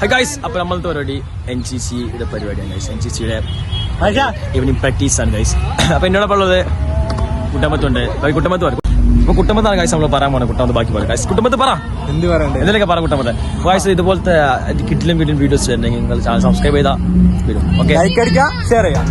Hi guys, അപ്പൊ നമ്മളത്തെ പരിപാടി NCCയുടെ പരിപാടിയാണ് ഗൈസ്. NCCയുടെ ഈവനിങ് പ്രാക്ടീസ് ആണ് ഗൈസ്. അപ്പൊ എന്നോടൊപ്പം ഉള്ളത് കുട്ടമ്പത്തുണ്ട്. കുട്ടമ്പത്ത് പറയും. അപ്പൊ കുട്ടമ്പത്താണ് ഗൈസ് നമ്മൾ പറയാൻ പോകുന്നത്. കുട്ടമ്പത്ത് ബാക്കി പറയും ഗൈസ്. കുട്ടമ്പത്ത് പറ, എന്തിനൊക്കെ പറ കുട്ടമ്പത്ത്. ഗൈസ് ഇതുപോലത്തെ കിട്ടിലും വീഡിയോസ് ഉണ്ടെങ്കിൽ നിങ്ങൾ ചാനൽ സബ്സ്ക്രൈബ് ചെയ്താൽ വരും. ഓക്കെ, ലൈക്ക് അടിക്കുക, ഷെയർ ചെയ്യാം.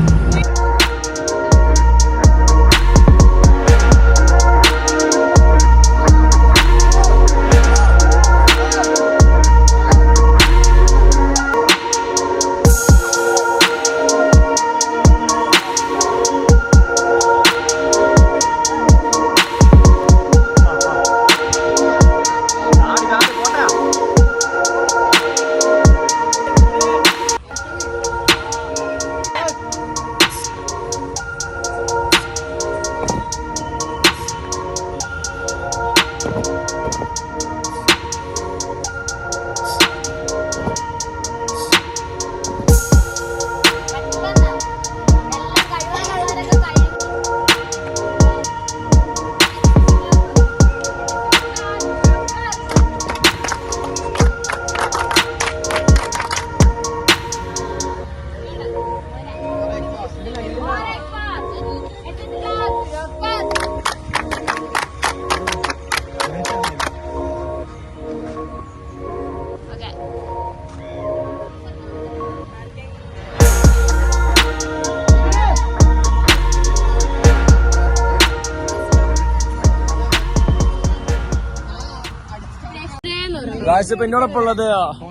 ഗൈസ് ഇപ്പൊ എന്നോടൊപ്പം ഉള്ളത്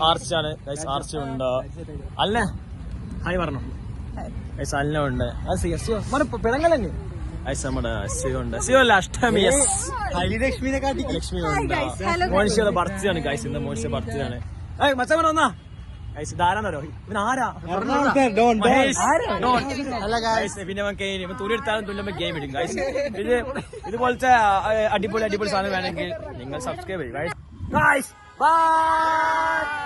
ആർച്ചാണ് ഗൈസ്. ആർച്ച് ഉണ്ട്, അല്ലേ ഹായ് പറഞ്ഞു ഗൈസ്. അല്ല ഉണ്ട് പിടങ്ങലങ്ങ് ഗൈസ്. നമ്മുടെ സിയോ ഉണ്ട്, സിയോ അല്ല അഷ്ടമി ലക്ഷ്മി ഉണ്ട്. മോനിഷയുടെ ബർത്ത്ഡേ ആണ് ഗൈസ്. ഇന്ന് മോനിഷ ബർത്ത്ഡേ ആണ്. മച്ചാൻ വന്നാ ഗൈസ്. ഇതാരാന്നോ ഇവൻ ആരാ? പിന്നെ തുണി എടുത്താലും തുല്ലുമ്പോ ഗെയിം ഇടും ഗൈസ്. ഇതുപോലത്തെ അടിപൊളി സാധനം വേണമെങ്കിൽ നിങ്ങൾ സബ്സ്ക്രൈബ് ചെയ്യും ഗൈസ്. Bye.